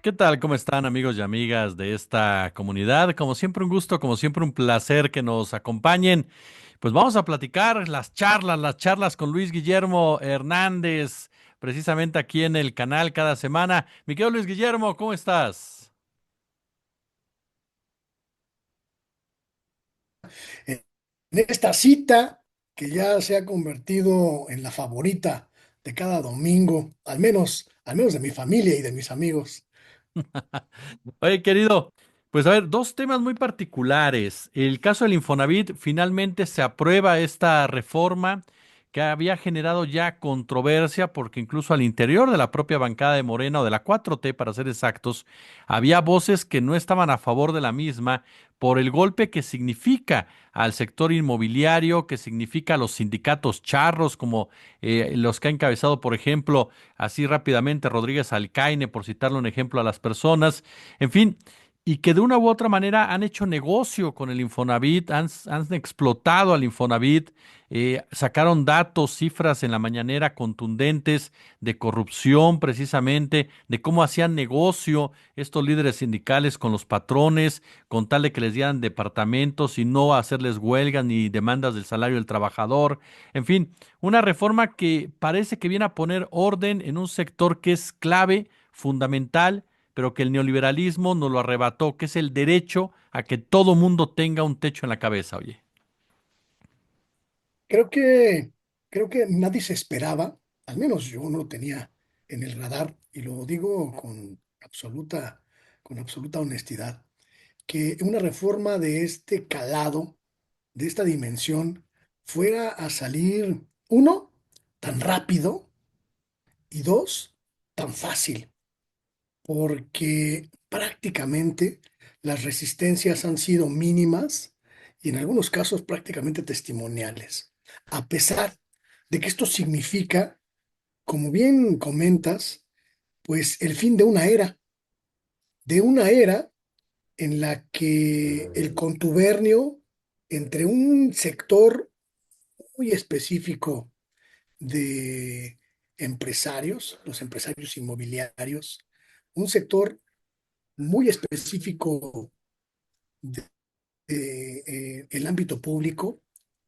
¿Qué tal? ¿Cómo están amigos y amigas de esta comunidad? Como siempre un gusto, como siempre un placer que nos acompañen. Pues vamos a platicar las charlas con Luis Guillermo Hernández, precisamente aquí en el canal cada semana. Mi querido Luis Guillermo, ¿cómo estás? En esta cita que ya se ha convertido en la favorita de cada domingo, al menos de mi familia y de mis amigos. Oye, querido, pues a ver, dos temas muy particulares. El caso del Infonavit, finalmente se aprueba esta reforma que había generado ya controversia porque incluso al interior de la propia bancada de Morena o de la 4T, para ser exactos, había voces que no estaban a favor de la misma por el golpe que significa al sector inmobiliario, que significa a los sindicatos charros, como los que ha encabezado, por ejemplo, así rápidamente Rodríguez Alcaine, por citarle un ejemplo a las personas. En fin, y que de una u otra manera han hecho negocio con el Infonavit, han explotado al Infonavit, sacaron datos, cifras en la mañanera contundentes de corrupción precisamente, de cómo hacían negocio estos líderes sindicales con los patrones, con tal de que les dieran departamentos y no hacerles huelgas ni demandas del salario del trabajador. En fin, una reforma que parece que viene a poner orden en un sector que es clave, fundamental, pero que el neoliberalismo nos lo arrebató, que es el derecho a que todo mundo tenga un techo en la cabeza, oye. Creo que, creo que nadie se esperaba, al menos yo no lo tenía en el radar, y lo digo con absoluta honestidad, que una reforma de este calado, de esta dimensión, fuera a salir, uno, tan rápido, y dos, tan fácil, porque prácticamente las resistencias han sido mínimas y en algunos casos prácticamente testimoniales. A pesar de que esto significa, como bien comentas, pues el fin de una era en la que el contubernio entre un sector muy específico de empresarios, los empresarios inmobiliarios, un sector muy específico el ámbito público,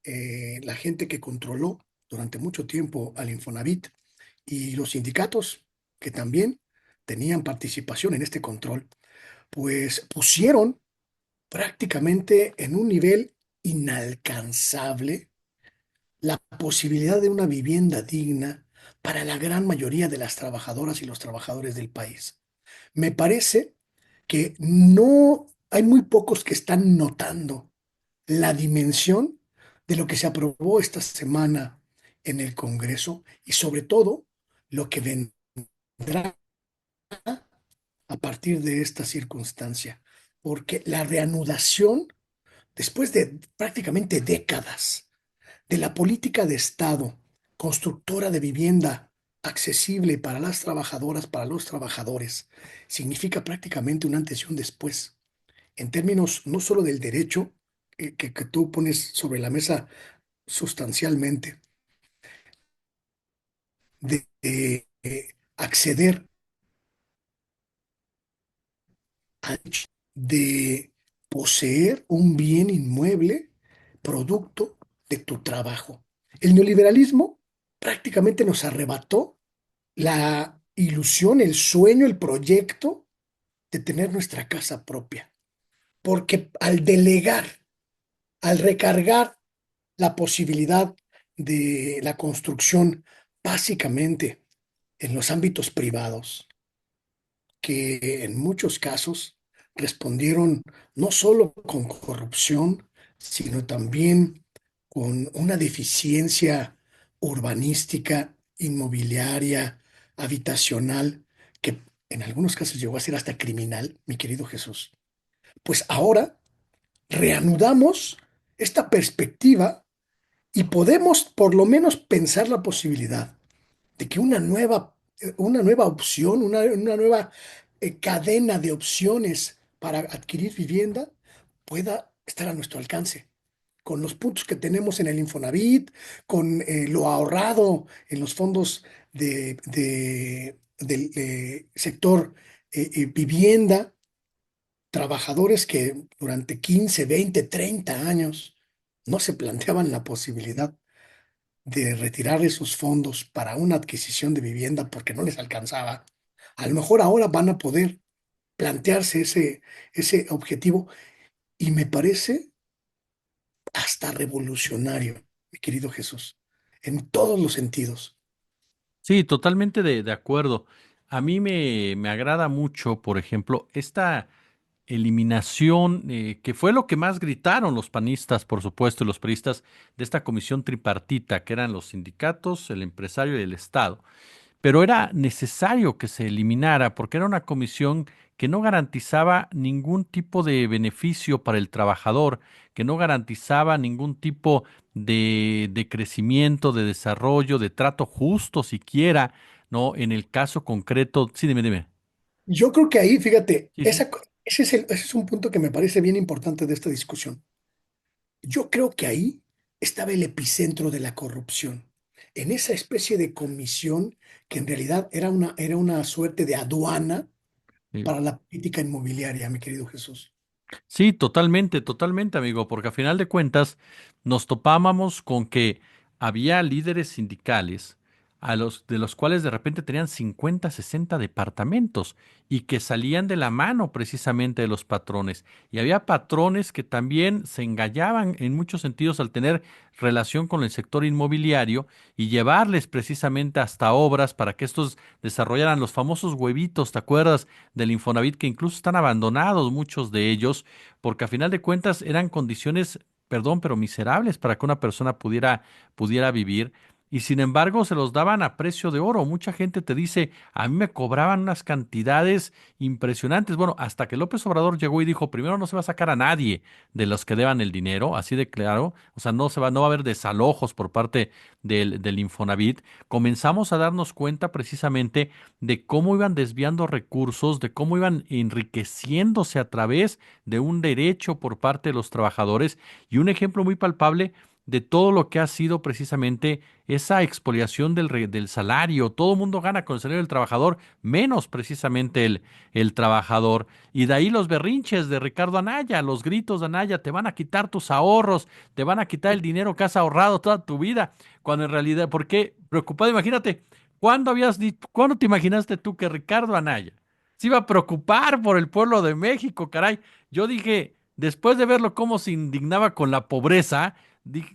la gente que controló durante mucho tiempo al Infonavit y los sindicatos que también tenían participación en este control, pues pusieron prácticamente en un nivel inalcanzable la posibilidad de una vivienda digna para la gran mayoría de las trabajadoras y los trabajadores del país. Me parece que no hay muy pocos que están notando la dimensión de lo que se aprobó esta semana en el Congreso y sobre todo lo que vendrá a partir de esta circunstancia, porque la reanudación, después de prácticamente décadas de la política de Estado constructora de vivienda accesible para las trabajadoras, para los trabajadores, significa prácticamente un antes y un después en términos no solo del derecho que tú pones sobre la mesa sustancialmente, de acceder al hecho de poseer un bien inmueble producto de tu trabajo. El neoliberalismo prácticamente nos arrebató la ilusión, el sueño, el proyecto de tener nuestra casa propia, porque al delegar, al recargar la posibilidad de la construcción básicamente en los ámbitos privados, que en muchos casos respondieron no solo con corrupción, sino también con una deficiencia urbanística, inmobiliaria, habitacional, que en algunos casos llegó a ser hasta criminal, mi querido Jesús. Pues ahora reanudamos esta perspectiva y podemos por lo menos pensar la posibilidad de que una nueva opción, una nueva cadena de opciones para adquirir vivienda pueda estar a nuestro alcance. Con los puntos que tenemos en el Infonavit, con lo ahorrado en los fondos del sector vivienda, trabajadores que durante 15, 20, 30 años no se planteaban la posibilidad de retirar esos fondos para una adquisición de vivienda porque no les alcanzaba. A lo mejor ahora van a poder plantearse ese objetivo y me parece hasta revolucionario, mi querido Jesús, en todos los sentidos. Sí, totalmente de acuerdo. A mí me agrada mucho, por ejemplo, esta eliminación, que fue lo que más gritaron los panistas, por supuesto, y los priistas, de esta comisión tripartita, que eran los sindicatos, el empresario y el Estado. Pero era necesario que se eliminara porque era una comisión que no garantizaba ningún tipo de beneficio para el trabajador, que no garantizaba ningún tipo de crecimiento, de desarrollo, de trato justo siquiera, ¿no? En el caso concreto, sí, dime, dime. Yo creo que ahí, fíjate, Sí, sí. ese es un punto que me parece bien importante de esta discusión. Yo creo que ahí estaba el epicentro de la corrupción, en esa especie de comisión que en realidad era una suerte de aduana Sí. para la política inmobiliaria, mi querido Jesús. Sí, totalmente, totalmente, amigo, porque a final de cuentas nos topábamos con que había líderes sindicales de los cuales de repente tenían 50, 60 departamentos y que salían de la mano precisamente de los patrones. Y había patrones que también se engañaban en muchos sentidos al tener relación con el sector inmobiliario y llevarles precisamente hasta obras para que estos desarrollaran los famosos huevitos, ¿te acuerdas? Del Infonavit, que incluso están abandonados muchos de ellos, porque a final de cuentas eran condiciones, perdón, pero miserables para que una persona pudiera vivir. Y sin embargo se los daban a precio de oro. Mucha gente te dice, a mí me cobraban unas cantidades impresionantes. Bueno, hasta que López Obrador llegó y dijo, primero no se va a sacar a nadie de los que deban el dinero, así de claro. O sea, no va a haber desalojos por parte del Infonavit. Comenzamos a darnos cuenta precisamente de cómo iban desviando recursos, de cómo iban enriqueciéndose a través de un derecho por parte de los trabajadores y un ejemplo muy palpable de todo lo que ha sido precisamente esa expoliación del salario. Todo el mundo gana con el salario del trabajador, menos precisamente el trabajador. Y de ahí los berrinches de Ricardo Anaya, los gritos de Anaya, te van a quitar tus ahorros, te van a quitar el dinero que has ahorrado toda tu vida, cuando en realidad, ¿por qué? Preocupado, imagínate, ¿cuándo te imaginaste tú que Ricardo Anaya se iba a preocupar por el pueblo de México, caray? Yo dije, después de verlo cómo se indignaba con la pobreza,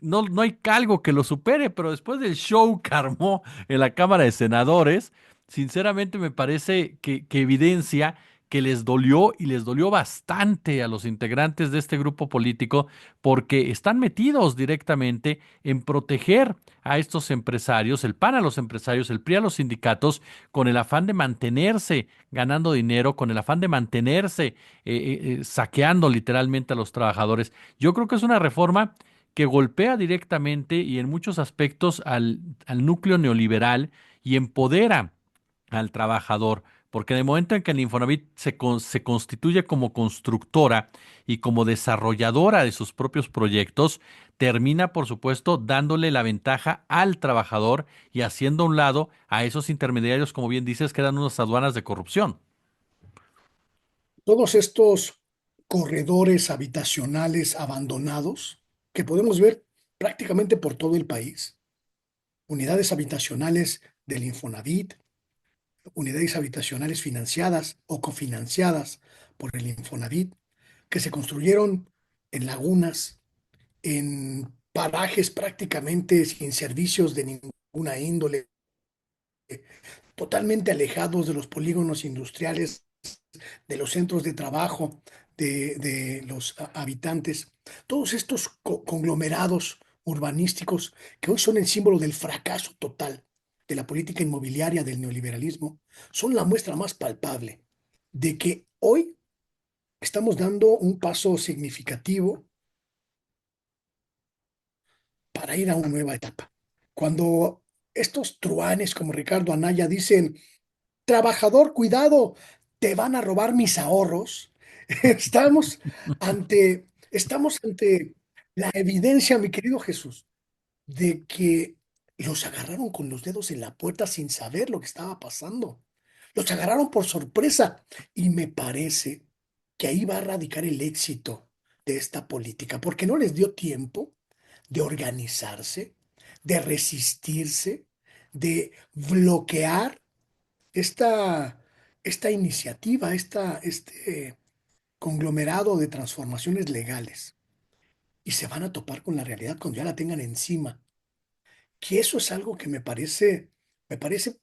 no, no hay algo que lo supere, pero después del show que armó en la Cámara de Senadores, sinceramente me parece que evidencia que les dolió y les dolió bastante a los integrantes de este grupo político porque están metidos directamente en proteger a estos empresarios, el PAN a los empresarios, el PRI a los sindicatos, con el afán de mantenerse ganando dinero, con el afán de mantenerse saqueando literalmente a los trabajadores. Yo creo que es una reforma que golpea directamente y en muchos aspectos al núcleo neoliberal y empodera al trabajador, porque en el momento en que el Infonavit se constituye como constructora y como desarrolladora de sus propios proyectos, termina, por supuesto, dándole la ventaja al trabajador y haciendo a un lado a esos intermediarios, como bien dices, que eran unas aduanas de corrupción. Todos estos corredores habitacionales abandonados que podemos ver prácticamente por todo el país, unidades habitacionales del Infonavit, unidades habitacionales financiadas o cofinanciadas por el Infonavit, que se construyeron en lagunas, en parajes prácticamente sin servicios de ninguna índole, totalmente alejados de los polígonos industriales, de los centros de trabajo, de los habitantes. Todos estos conglomerados urbanísticos que hoy son el símbolo del fracaso total de la política inmobiliaria del neoliberalismo, son la muestra más palpable de que hoy estamos dando un paso significativo para ir a una nueva etapa. Cuando estos truanes como Ricardo Anaya dicen, trabajador, cuidado, te van a robar mis ahorros. Estamos ante la evidencia, mi querido Jesús, de que los agarraron con los dedos en la puerta sin saber lo que estaba pasando. Los agarraron por sorpresa y me parece que ahí va a radicar el éxito de esta política, porque no les dio tiempo de organizarse, de resistirse, de bloquear esta, esta iniciativa, este conglomerado de transformaciones legales. Y se van a topar con la realidad cuando ya la tengan encima. Que eso es algo que me parece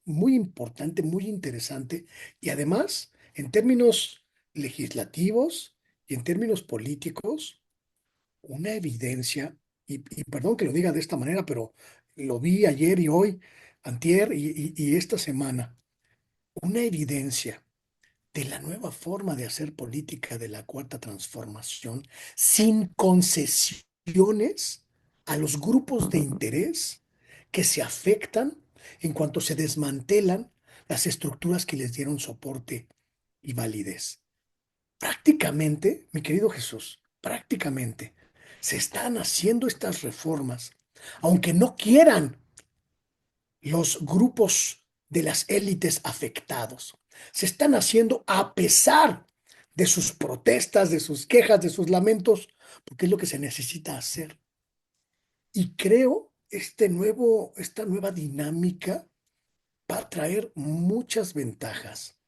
muy importante, muy interesante. Y además, en términos legislativos y en términos políticos, una evidencia, y perdón que lo diga de esta manera, pero lo vi ayer y hoy, antier y esta semana, una evidencia de la nueva forma de hacer política de la cuarta transformación sin concesiones a los grupos de interés que se afectan en cuanto se desmantelan las estructuras que les dieron soporte y validez. Prácticamente, mi querido Jesús, prácticamente se están haciendo estas reformas, aunque no quieran los grupos de las élites afectados. Se están haciendo a pesar de sus protestas, de sus quejas, de sus lamentos, porque es lo que se necesita hacer. Y creo esta nueva dinámica va a traer muchas ventajas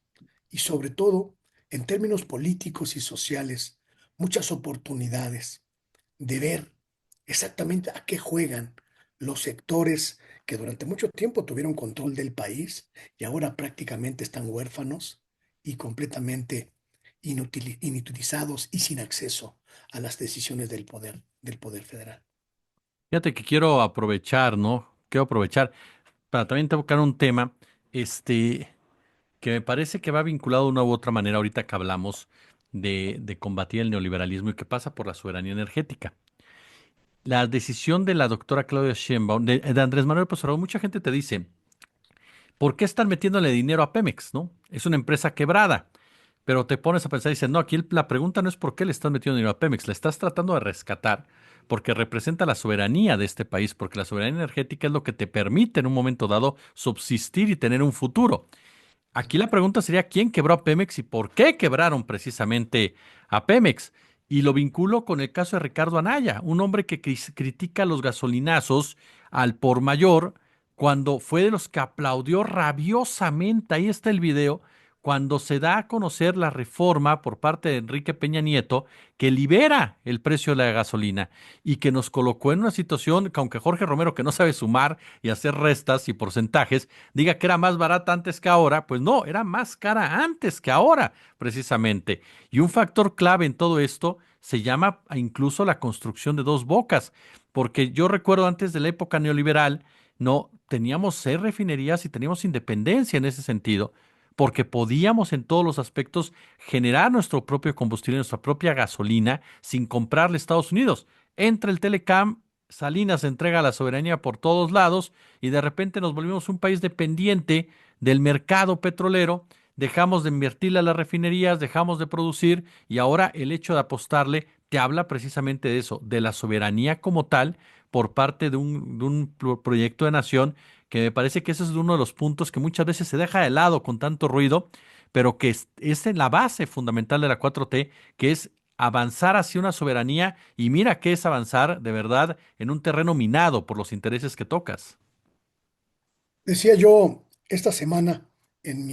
y sobre todo en términos políticos y sociales, muchas oportunidades de ver exactamente a qué juegan los sectores que durante mucho tiempo tuvieron control del país y ahora prácticamente están huérfanos y completamente inutilizados y sin acceso a las decisiones del poder federal. Fíjate que quiero aprovechar, ¿no? Quiero aprovechar para también tocar un tema, este, que me parece que va vinculado de una u otra manera ahorita que hablamos de combatir el neoliberalismo y que pasa por la soberanía energética. La decisión de la doctora Claudia Sheinbaum, de Andrés Manuel López Obrador, mucha gente te dice, ¿por qué están metiéndole dinero a Pemex, no? Es una empresa quebrada. Pero te pones a pensar y dices, no, aquí la pregunta no es por qué le estás metiendo dinero a Pemex, le estás tratando de rescatar porque representa la soberanía de este país, porque la soberanía energética es lo que te permite en un momento dado subsistir y tener un futuro. Aquí la pregunta sería quién quebró a Pemex y por qué quebraron precisamente a Pemex. Y lo vinculo con el caso de Ricardo Anaya, un hombre que critica los gasolinazos al por mayor, cuando fue de los que aplaudió rabiosamente, ahí está el video, cuando se da a conocer la reforma por parte de Enrique Peña Nieto que libera el precio de la gasolina y que nos colocó en una situación que aunque Jorge Romero, que no sabe sumar y hacer restas y porcentajes, diga que era más barata antes que ahora, pues no, era más cara antes que ahora, precisamente. Y un factor clave en todo esto se llama incluso la construcción de dos bocas, porque yo recuerdo antes de la época neoliberal, no teníamos 6 refinerías y teníamos independencia en ese sentido, porque podíamos en todos los aspectos generar nuestro propio combustible, nuestra propia gasolina, sin comprarle a Estados Unidos. Entra el Telecam, Salinas entrega la soberanía por todos lados y de repente nos volvimos un país dependiente del mercado petrolero, dejamos de invertirle a las refinerías, dejamos de producir y ahora el hecho de apostarle te habla precisamente de eso, de la soberanía como tal por parte de un proyecto de nación que me parece que ese es uno de los puntos que muchas veces se deja de lado con tanto ruido, pero que es en la base fundamental de la 4T, que es avanzar hacia una soberanía y mira qué es avanzar de verdad en un terreno minado por los intereses que tocas. Decía yo esta semana en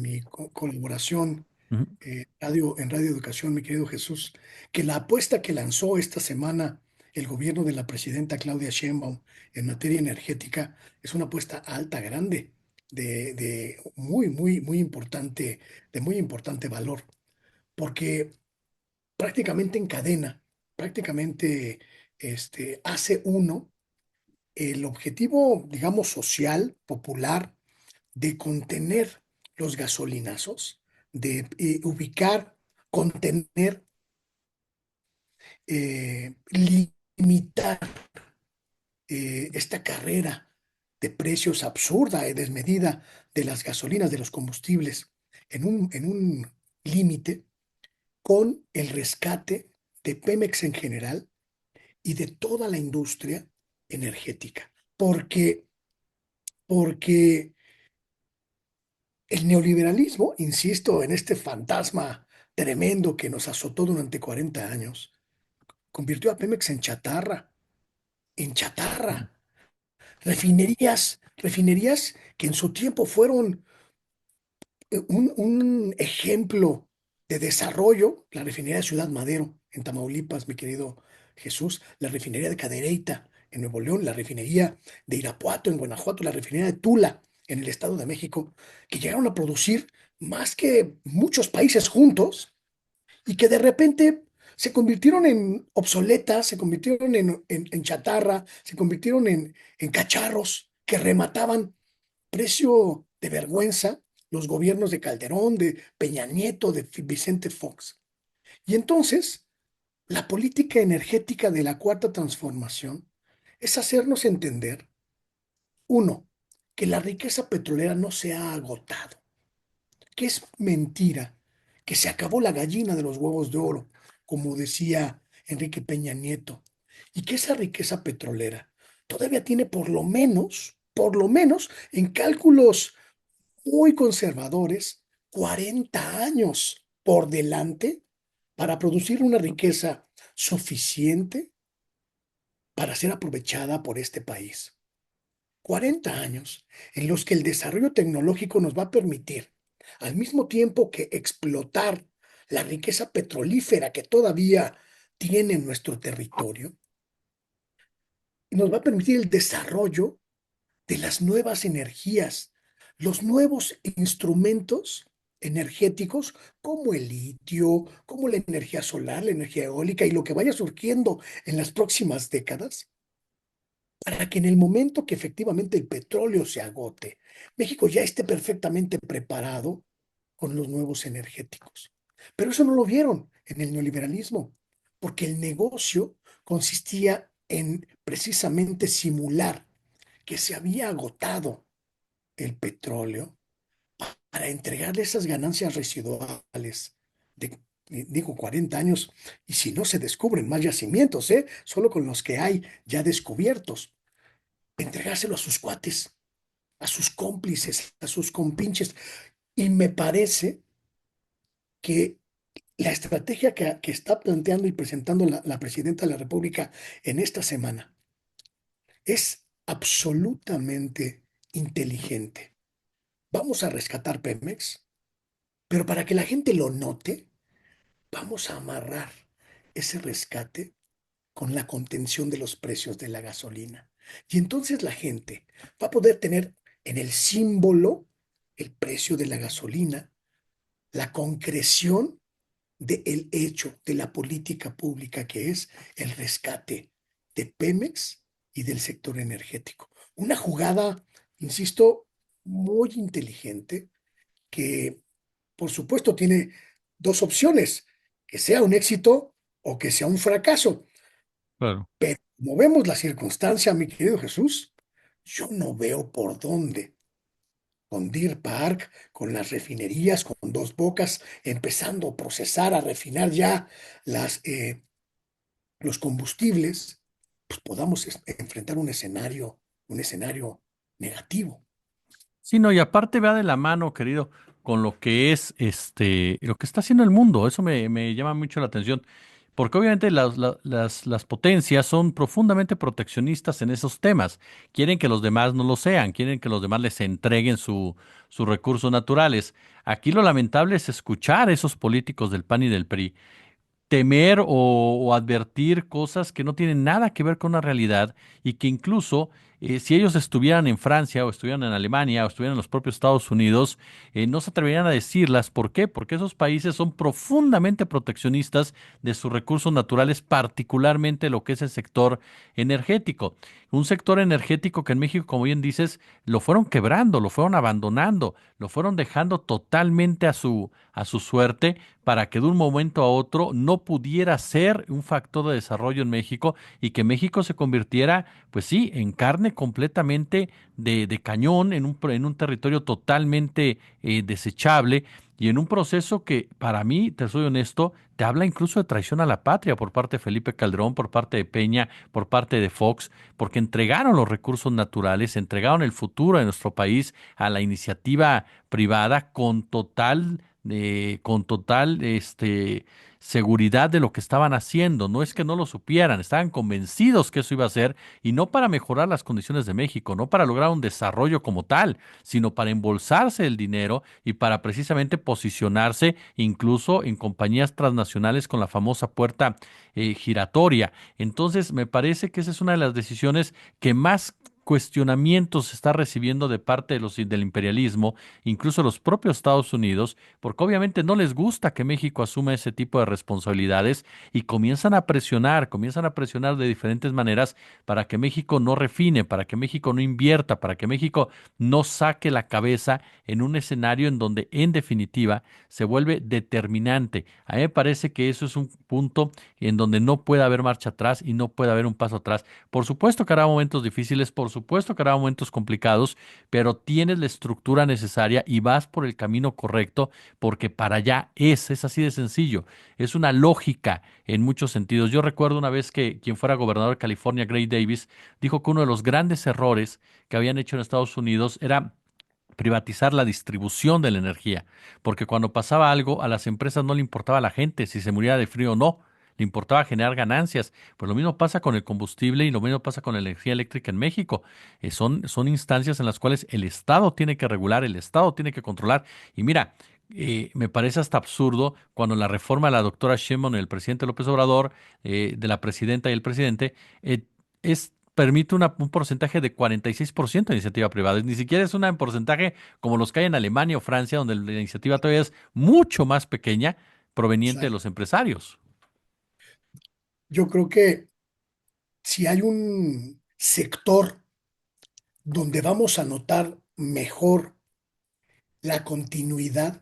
mi colaboración Ujú. en Radio Educación, mi querido Jesús, que la apuesta que lanzó esta semana el gobierno de la presidenta Claudia Sheinbaum en materia energética es una apuesta alta, grande, de muy importante, de muy importante valor, porque prácticamente encadena, prácticamente hace uno el objetivo, digamos, social, popular, de contener los gasolinazos, de ubicar, contener, limitar esta carrera de precios absurda y desmedida de las gasolinas, de los combustibles, en un límite con el rescate de Pemex en general y de toda la industria energética. Porque El neoliberalismo, insisto, en este fantasma tremendo que nos azotó durante 40 años, convirtió a Pemex en chatarra, en chatarra. Refinerías que en su tiempo fueron un ejemplo de desarrollo, la refinería de Ciudad Madero, en Tamaulipas, mi querido Jesús, la refinería de Cadereyta, en Nuevo León, la refinería de Irapuato, en Guanajuato, la refinería de Tula, en el Estado de México, que llegaron a producir más que muchos países juntos y que de repente se convirtieron en obsoletas, se convirtieron en chatarra, se convirtieron en cacharros que remataban precio de vergüenza los gobiernos de Calderón, de Peña Nieto, de Vicente Fox. Y entonces, la política energética de la cuarta transformación es hacernos entender, uno, que la riqueza petrolera no se ha agotado, que es mentira, que se acabó la gallina de los huevos de oro, como decía Enrique Peña Nieto, y que esa riqueza petrolera todavía tiene por lo menos en cálculos muy conservadores, 40 años por delante para producir una riqueza suficiente para ser aprovechada por este país. 40 años en los que el desarrollo tecnológico nos va a permitir, al mismo tiempo que explotar la riqueza petrolífera que todavía tiene nuestro territorio, nos va a permitir el desarrollo de las nuevas energías, los nuevos instrumentos energéticos como el litio, como la energía solar, la energía eólica y lo que vaya surgiendo en las próximas décadas, para que en el momento que efectivamente el petróleo se agote, México ya esté perfectamente preparado con los nuevos energéticos. Pero eso no lo vieron en el neoliberalismo, porque el negocio consistía en precisamente simular que se había agotado el petróleo para entregarle esas ganancias residuales de, digo, 40 años, y si no se descubren más yacimientos, ¿eh? Solo con los que hay ya descubiertos, entregárselo a sus cuates, a sus cómplices, a sus compinches. Y me parece que la estrategia que está planteando y presentando la presidenta de la República en esta semana es absolutamente inteligente. Vamos a rescatar Pemex, pero para que la gente lo note, vamos a amarrar ese rescate con la contención de los precios de la gasolina. Y entonces la gente va a poder tener en el símbolo el precio de la gasolina, la concreción del hecho de la política pública que es el rescate de Pemex y del sector energético. Una jugada, insisto, muy inteligente que por supuesto tiene dos opciones, que sea un éxito o que sea un fracaso. Claro. Pero como vemos la circunstancia, mi querido Jesús, yo no veo por dónde. Con Deer Park, con las refinerías, con Dos Bocas, empezando a procesar, a refinar ya las, los combustibles, pues podamos enfrentar un escenario negativo. Sí, no, y aparte va de la mano, querido, con lo que es lo que está haciendo el mundo. Eso me llama mucho la atención. Porque obviamente las potencias son profundamente proteccionistas en esos temas. Quieren que los demás no lo sean, quieren que los demás les entreguen sus recursos naturales. Aquí lo lamentable es escuchar a esos políticos del PAN y del PRI temer o advertir cosas que no tienen nada que ver con la realidad y que incluso si ellos estuvieran en Francia o estuvieran en Alemania o estuvieran en los propios Estados Unidos, no se atreverían a decirlas. ¿Por qué? Porque esos países son profundamente proteccionistas de sus recursos naturales, particularmente lo que es el sector energético. Un sector energético que en México, como bien dices, lo fueron quebrando, lo fueron abandonando, lo fueron dejando totalmente a su suerte para que de un momento a otro no pudiera ser un factor de desarrollo en México y que México se convirtiera, pues sí, en carne completamente de cañón, en un territorio totalmente desechable y en un proceso que para mí, te soy honesto, te habla incluso de traición a la patria por parte de Felipe Calderón, por parte de Peña, por parte de Fox, porque entregaron los recursos naturales, entregaron el futuro de nuestro país a la iniciativa privada con total seguridad de lo que estaban haciendo. No es que no lo supieran, estaban convencidos que eso iba a ser, y no para mejorar las condiciones de México, no para lograr un desarrollo como tal, sino para embolsarse el dinero y para precisamente posicionarse incluso en compañías transnacionales con la famosa puerta giratoria. Entonces, me parece que esa es una de las decisiones que más cuestionamientos está recibiendo de parte de del imperialismo, incluso los propios Estados Unidos, porque obviamente no les gusta que México asuma ese tipo de responsabilidades y comienzan a presionar de diferentes maneras para que México no refine, para que México no invierta, para que México no saque la cabeza en un escenario en donde en definitiva se vuelve determinante. A mí me parece que eso es un punto en donde no puede haber marcha atrás y no puede haber un paso atrás. Por supuesto que habrá momentos difíciles, por supuesto que habrá momentos complicados, pero tienes la estructura necesaria y vas por el camino correcto porque para allá es así de sencillo. Es una lógica en muchos sentidos. Yo recuerdo una vez que quien fuera gobernador de California, Gray Davis, dijo que uno de los grandes errores que habían hecho en Estados Unidos era privatizar la distribución de la energía, porque cuando pasaba algo a las empresas no le importaba a la gente si se moría de frío o no, le importaba generar ganancias. Pues lo mismo pasa con el combustible y lo mismo pasa con la energía eléctrica en México. Son instancias en las cuales el Estado tiene que regular, el Estado tiene que controlar. Y mira, me parece hasta absurdo cuando la reforma de la doctora Sheinbaum y el presidente López Obrador, de la presidenta y el presidente, permite un porcentaje de 46% de iniciativa privada. Ni siquiera es un porcentaje como los que hay en Alemania o Francia, donde la iniciativa todavía es mucho más pequeña, proveniente de Exacto. los empresarios. Yo creo que si hay un sector donde vamos a notar mejor la continuidad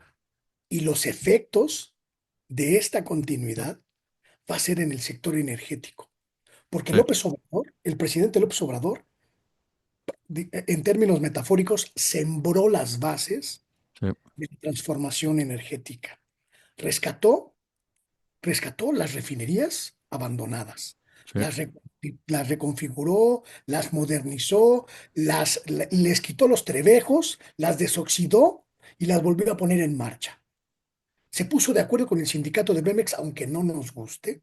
y los efectos de esta continuidad, va a ser en el sector energético. Porque Sí, López Obrador, el presidente López Obrador, en términos metafóricos, sembró las bases sí, de la transformación energética. Rescató, rescató las refinerías abandonadas, sí, las reconfiguró, las modernizó, les quitó los trebejos, las desoxidó y las volvió a poner en marcha. Se puso de acuerdo con el sindicato de Pemex, aunque no nos guste,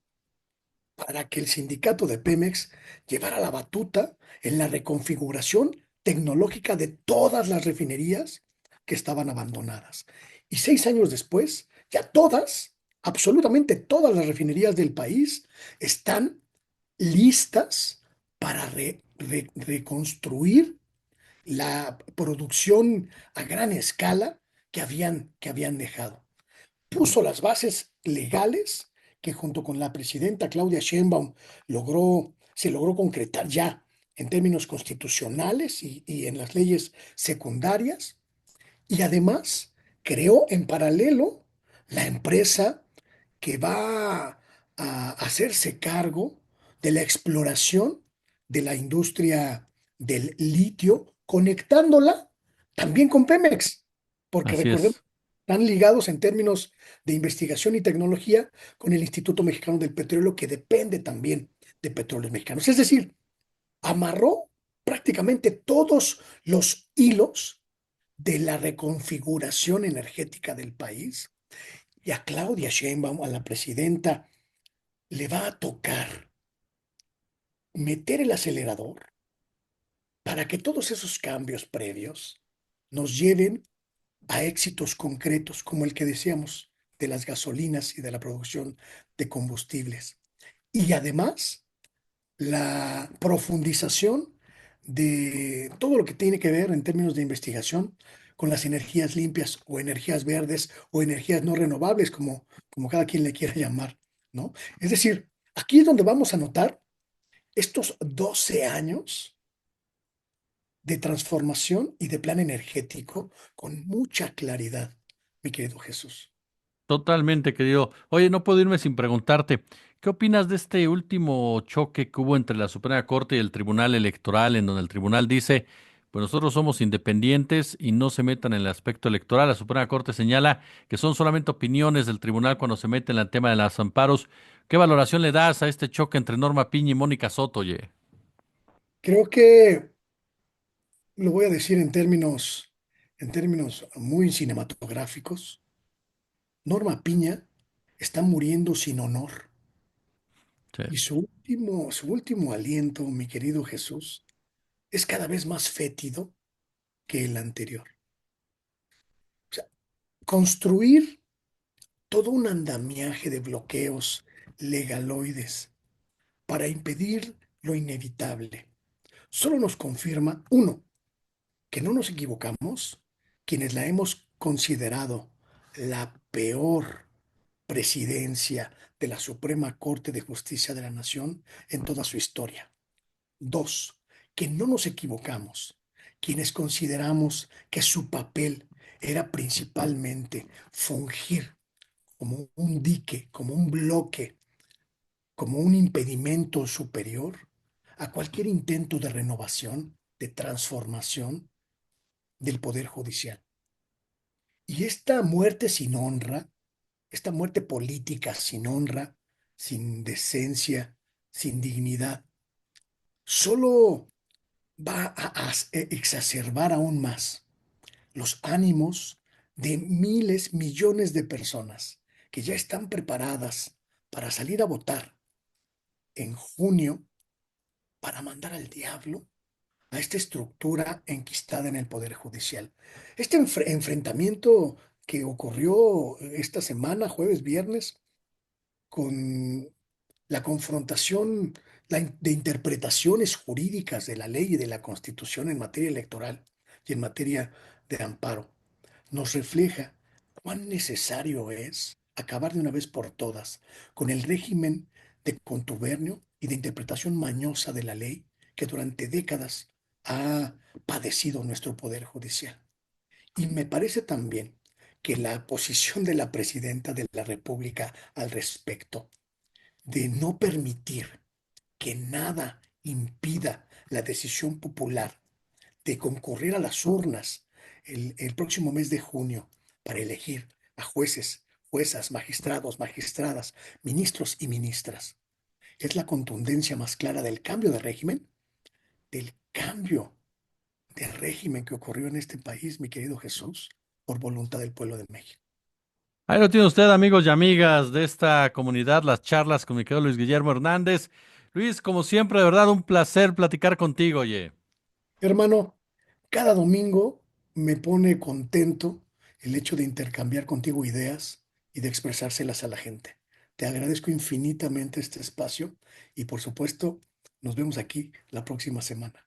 para que el sindicato de Pemex llevara la batuta en la reconfiguración tecnológica de todas las refinerías que estaban abandonadas. Y 6 años después, ya todas, absolutamente todas las refinerías del país están listas para reconstruir la producción a gran escala que habían dejado. Puso las bases legales que junto con la presidenta Claudia Sheinbaum se logró concretar ya en términos constitucionales y en las leyes secundarias, y además creó en paralelo la empresa que va a hacerse cargo de la exploración de la industria del litio, conectándola también con Pemex, porque así recordemos, es. están ligados en términos de investigación y tecnología con el Instituto Mexicano del Petróleo, que depende también de petróleos mexicanos. Es decir, amarró prácticamente todos los hilos de la reconfiguración energética del país, y a Claudia Sheinbaum, a la presidenta, le va a tocar meter el acelerador para que todos esos cambios previos nos lleven a éxitos concretos como el que decíamos de las gasolinas y de la producción de combustibles. Y además, la profundización de todo lo que tiene que ver en términos de investigación con las energías limpias o energías verdes o energías no renovables, como cada quien le quiera llamar, ¿no? Es decir, aquí es donde vamos a notar estos 12 años de transformación y de plan energético con mucha claridad, mi querido Jesús. Totalmente, querido. Oye, no puedo irme sin preguntarte, ¿qué opinas de este último choque que hubo entre la Suprema Corte y el Tribunal Electoral, en donde el tribunal dice, Pues nosotros somos independientes y no se metan en el aspecto electoral. La Suprema Corte señala que son solamente opiniones del tribunal cuando se mete en el tema de los amparos. ¿Qué valoración le das a este choque entre Norma Piña y Mónica Soto, oye? Creo que lo voy a decir en términos muy cinematográficos. Norma Piña está muriendo sin honor Sí. y su último aliento, mi querido Jesús, es cada vez más fétido que el anterior. O sea, construir todo un andamiaje de bloqueos legaloides para impedir lo inevitable solo nos confirma, uno, que no nos equivocamos, quienes la hemos considerado la peor presidencia de la Suprema Corte de Justicia de la Nación en toda su historia. Dos, que no nos equivocamos, quienes consideramos que su papel era principalmente fungir como un dique, como un bloque, como un impedimento superior a cualquier intento de renovación, de transformación del Poder Judicial. Y esta muerte sin honra, esta muerte política sin honra, sin decencia, sin dignidad, solo va a exacerbar aún más los ánimos de miles, millones de personas que ya están preparadas para salir a votar en junio para mandar al diablo a esta estructura enquistada en el Poder Judicial. Este enfrentamiento que ocurrió esta semana, jueves, viernes, con la confrontación de interpretaciones jurídicas de la ley y de la Constitución en materia electoral y en materia de amparo, nos refleja cuán necesario es acabar de una vez por todas con el régimen de contubernio y de interpretación mañosa de la ley que durante décadas ha padecido nuestro Poder Judicial. Y me parece también que la posición de la presidenta de la República al respecto de no permitir que nada impida la decisión popular de concurrir a las urnas el próximo mes de junio para elegir a jueces, juezas, magistrados, magistradas, ministros y ministras. Es la contundencia más clara del cambio de régimen, del cambio de régimen que ocurrió en este país, mi querido Jesús, por voluntad del pueblo de México. Ahí lo tiene usted, amigos y amigas de esta comunidad, las charlas con mi querido Luis Guillermo Hernández. Luis, como siempre, de verdad, un placer platicar contigo, oye. Hermano, cada domingo me pone contento el hecho de intercambiar contigo ideas y de expresárselas a la gente. Te agradezco infinitamente este espacio y por supuesto nos vemos aquí la próxima semana.